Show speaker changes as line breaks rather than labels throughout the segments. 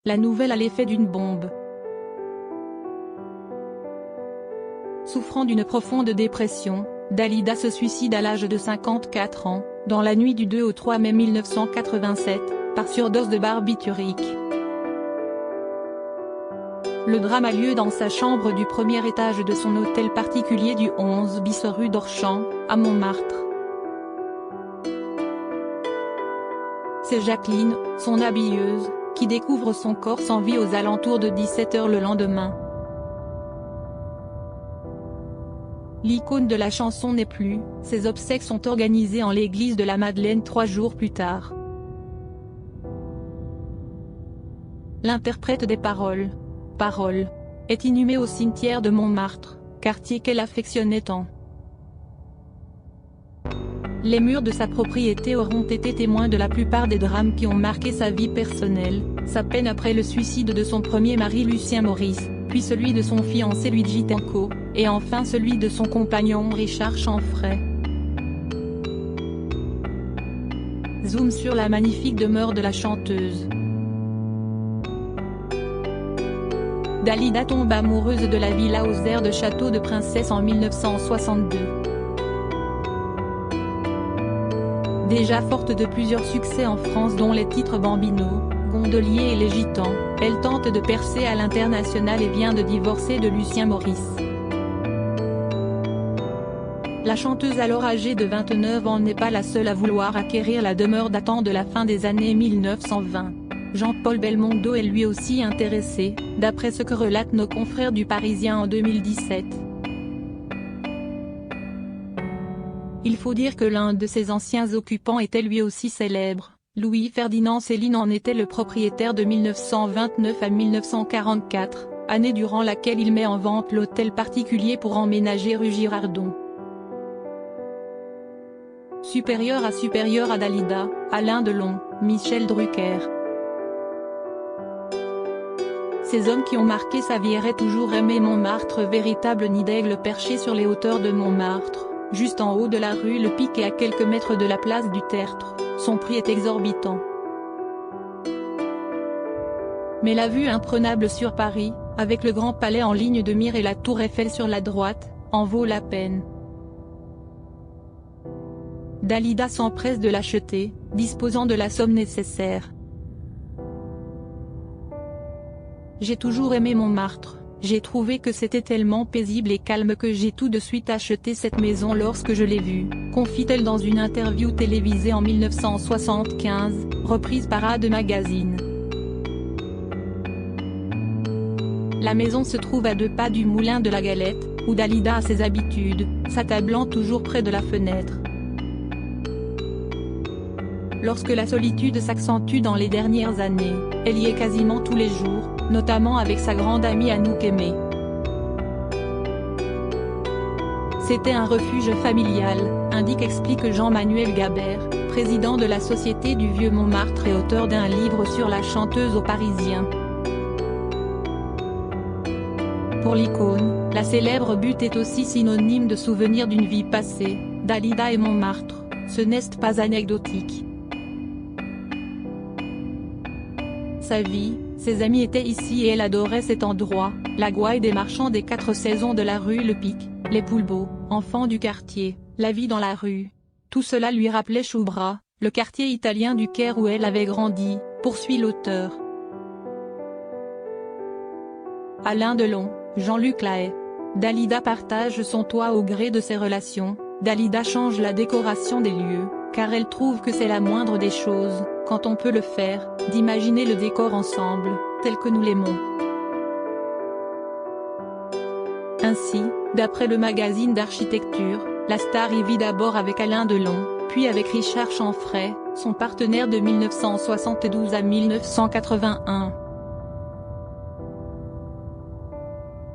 La nouvelle a l'effet d'une bombe. Souffrant d'une profonde dépression, Dalida se suicide à l'âge de 54 ans, dans la nuit du 2 au 3 mai 1987, par surdose de barbiturique. Le drame a lieu dans sa chambre du premier étage de son hôtel particulier du 11 bis rue d'Orchamps, à Montmartre. C'est Jacqueline, son habilleuse, qui découvre son corps sans vie aux alentours de 17 h le lendemain. L'icône de la chanson n'est plus, ses obsèques sont organisées en l'église de la Madeleine 3 jours plus tard. L'interprète des paroles est inhumée au cimetière de Montmartre, quartier qu'elle affectionnait tant. Les murs de sa propriété auront été témoins de la plupart des drames qui ont marqué sa vie personnelle, sa peine après le suicide de son premier mari Lucien Maurice, puis celui de son fiancé Luigi Tenco, et enfin celui de son compagnon Richard Chanfray. Zoom sur la magnifique demeure de la chanteuse. Dalida tombe amoureuse de la villa aux airs de château de princesse en 1962. Déjà forte de plusieurs succès en France dont les titres Bambino, Gondolier et Les Gitans, elle tente de percer à l'international et vient de divorcer de Lucien Maurice. La chanteuse alors âgée de 29 ans n'est pas la seule à vouloir acquérir la demeure datant de la fin des années 1920. Jean-Paul Belmondo est lui aussi intéressé, d'après ce que relatent nos confrères du Parisien en 2017. Il faut dire que l'un de ses anciens occupants était lui aussi célèbre, Louis-Ferdinand Céline en était le propriétaire de 1929 à 1944, année durant laquelle il met en vente l'hôtel particulier pour emménager rue Girardon. Supérieur à Dalida, Alain Delon, Michel Drucker. Ces hommes qui ont marqué sa vie auraient toujours aimé Montmartre, véritable nid d'aigle perché sur les hauteurs de Montmartre, juste en haut de la rue Le Pic et à quelques mètres de la place du Tertre. Son prix est exorbitant. Mais la vue imprenable sur Paris, avec le Grand Palais en ligne de mire et la Tour Eiffel sur la droite, en vaut la peine. Dalida s'empresse de l'acheter, disposant de la somme nécessaire. J'ai toujours aimé Montmartre, j'ai trouvé que c'était tellement paisible et calme que j'ai tout de suite acheté cette maison lorsque je l'ai vue, confie-t-elle dans une interview télévisée en 1975, reprise par A2 Magazine. La maison se trouve à 2 pas du moulin de la Galette, où Dalida a ses habitudes, s'attablant toujours près de la fenêtre. Lorsque la solitude s'accentue dans les dernières années, elle y est quasiment tous les jours, notamment avec sa grande amie Anouk Aimée. C'était un refuge familial, explique Jean-Manuel Gabert, président de la Société du Vieux Montmartre et auteur d'un livre sur la chanteuse aux Parisiens. Pour l'icône, la célèbre butte est aussi synonyme de souvenir d'une vie passée. Dalida et Montmartre, ce n'est pas anecdotique. Sa vie, ses amis étaient ici et elle adorait cet endroit, la gouaille des marchands des 4 saisons de la rue Le Pic, les Poulbeaux, enfants du quartier, la vie dans la rue. Tout cela lui rappelait Choubra, le quartier italien du Caire où elle avait grandi, poursuit l'auteur. Alain Delon, Jean-Luc Lahaye. Dalida partage son toit au gré de ses relations. Dalida change la décoration des lieux, car elle trouve que c'est la moindre des choses, quand on peut le faire, d'imaginer le décor ensemble, tel que nous l'aimons. Ainsi, d'après le magazine d'architecture, la star y vit d'abord avec Alain Delon, puis avec Richard Chanfray, son partenaire de 1972 à 1981.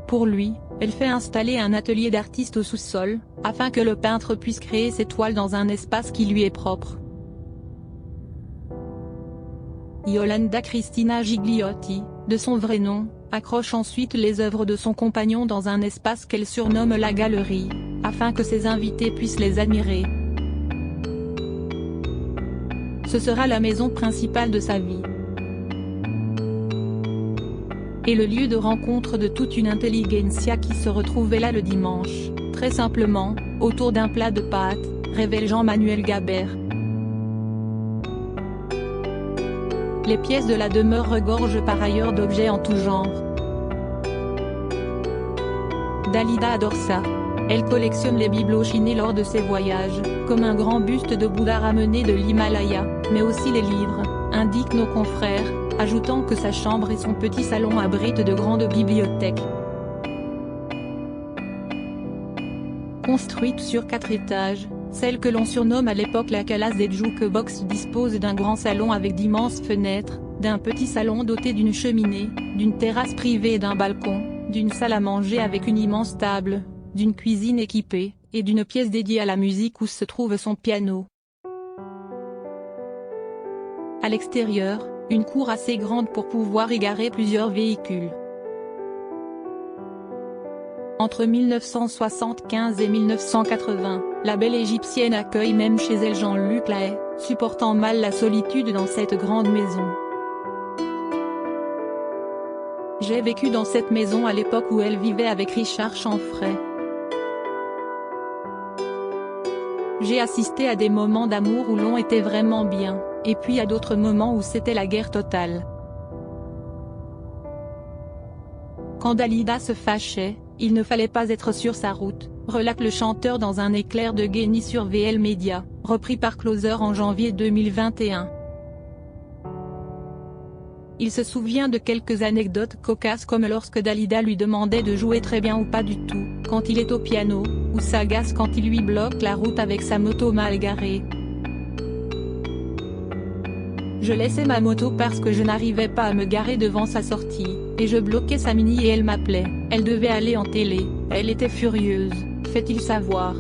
Pour lui, elle fait installer un atelier d'artiste au sous-sol, afin que le peintre puisse créer ses toiles dans un espace qui lui est propre. Yolanda Cristina Gigliotti, de son vrai nom, accroche ensuite les œuvres de son compagnon dans un espace qu'elle surnomme la galerie, afin que ses invités puissent les admirer. Ce sera la maison principale de sa vie. et le lieu de rencontre de toute une intelligentsia qui se retrouvait là le dimanche, très simplement, autour d'un plat de pâtes, révèle Jean-Manuel Gabert. Les pièces de la demeure regorgent par ailleurs d'objets en tout genre. Dalida adore ça. Elle collectionne les bibelots chinés lors de ses voyages, comme un grand buste de Bouddha ramené de l'Himalaya, mais aussi les livres, indiquent nos confrères, ajoutant que sa chambre et son petit salon abritent de grandes bibliothèques. Construite sur 4 étages, celle que l'on surnomme à l'époque la Calace des Jukebox dispose d'un grand salon avec d'immenses fenêtres, d'un petit salon doté d'une cheminée, d'une terrasse privée et d'un balcon, d'une salle à manger avec une immense table, d'une cuisine équipée, et d'une pièce dédiée à la musique où se trouve son piano. À l'extérieur, une cour assez grande pour pouvoir y garer plusieurs véhicules. Entre 1975 et 1980, la belle égyptienne accueille même chez elle Jean-Luc Lahaye, supportant mal la solitude dans cette grande maison. J'ai vécu dans cette maison à l'époque où elle vivait avec Richard Chanfray. J'ai assisté à des moments d'amour où l'on était vraiment bien, et puis à d'autres moments où c'était la guerre totale. Quand Dalida se fâchait, il ne fallait pas être sur sa route, relate le chanteur dans un éclair de génie sur VL Media, repris par Closer en janvier 2021. Il se souvient de quelques anecdotes cocasses comme lorsque Dalida lui demandait de jouer très bien ou pas du tout, quand il est au piano, ou s'agace quand il lui bloque la route avec sa moto mal garée. Je laissais ma moto parce que je n'arrivais pas à me garer devant sa sortie, et je bloquais sa mini et elle m'appelait, elle devait aller en télé, elle était furieuse, fait-il savoir.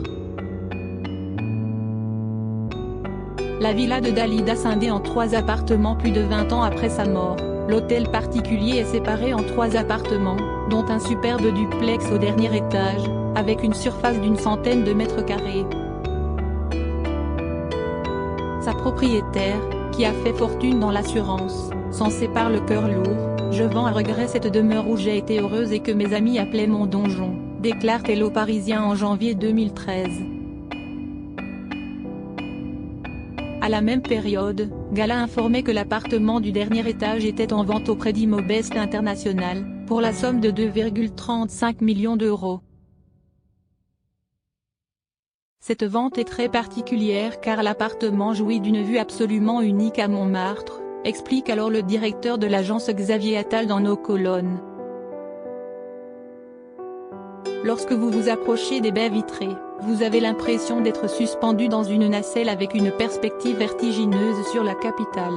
La villa de Dalida scindée en 3 appartements plus de 20 ans après sa mort, l'hôtel particulier est séparé en 3 appartements, dont un superbe duplex au dernier étage, avec une surface d'une centaine de mètres carrés. Sa propriétaire, qui a fait fortune dans l'assurance, s'en sépare le cœur lourd. Je vends à regret cette demeure où j'ai été heureuse et que mes amis appelaient mon donjon, déclare-t-elle au Parisien en janvier 2013. À la même période, Gala informait que l'appartement du dernier étage était en vente auprès d'Immobest International, pour la somme de 2,35 millions d'euros. Cette vente est très particulière car l'appartement jouit d'une vue absolument unique à Montmartre, explique alors le directeur de l'agence Xavier Attal dans nos colonnes. Lorsque vous vous approchez des baies vitrées, vous avez l'impression d'être suspendu dans une nacelle avec une perspective vertigineuse sur la capitale.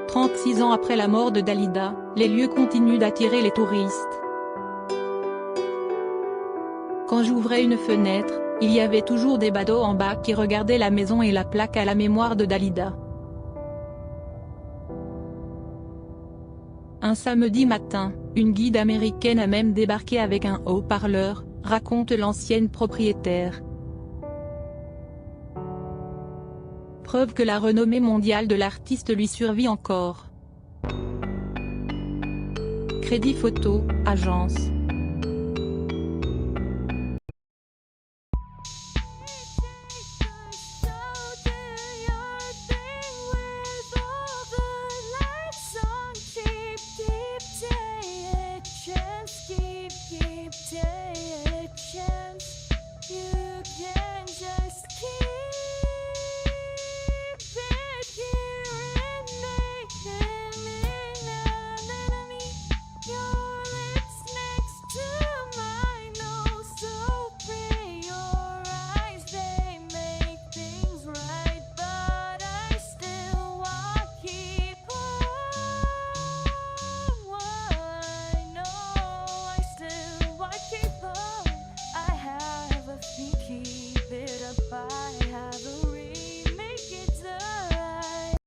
36 ans après la mort de Dalida, les lieux continuent d'attirer les touristes. Quand j'ouvrais une fenêtre, il y avait toujours des badauds en bas qui regardaient la maison et la plaque à la mémoire de Dalida. Un samedi matin, une guide américaine a même débarqué avec un haut-parleur, raconte l'ancienne propriétaire. Preuve que la renommée mondiale de l'artiste lui survit encore. Crédit Photo, agence.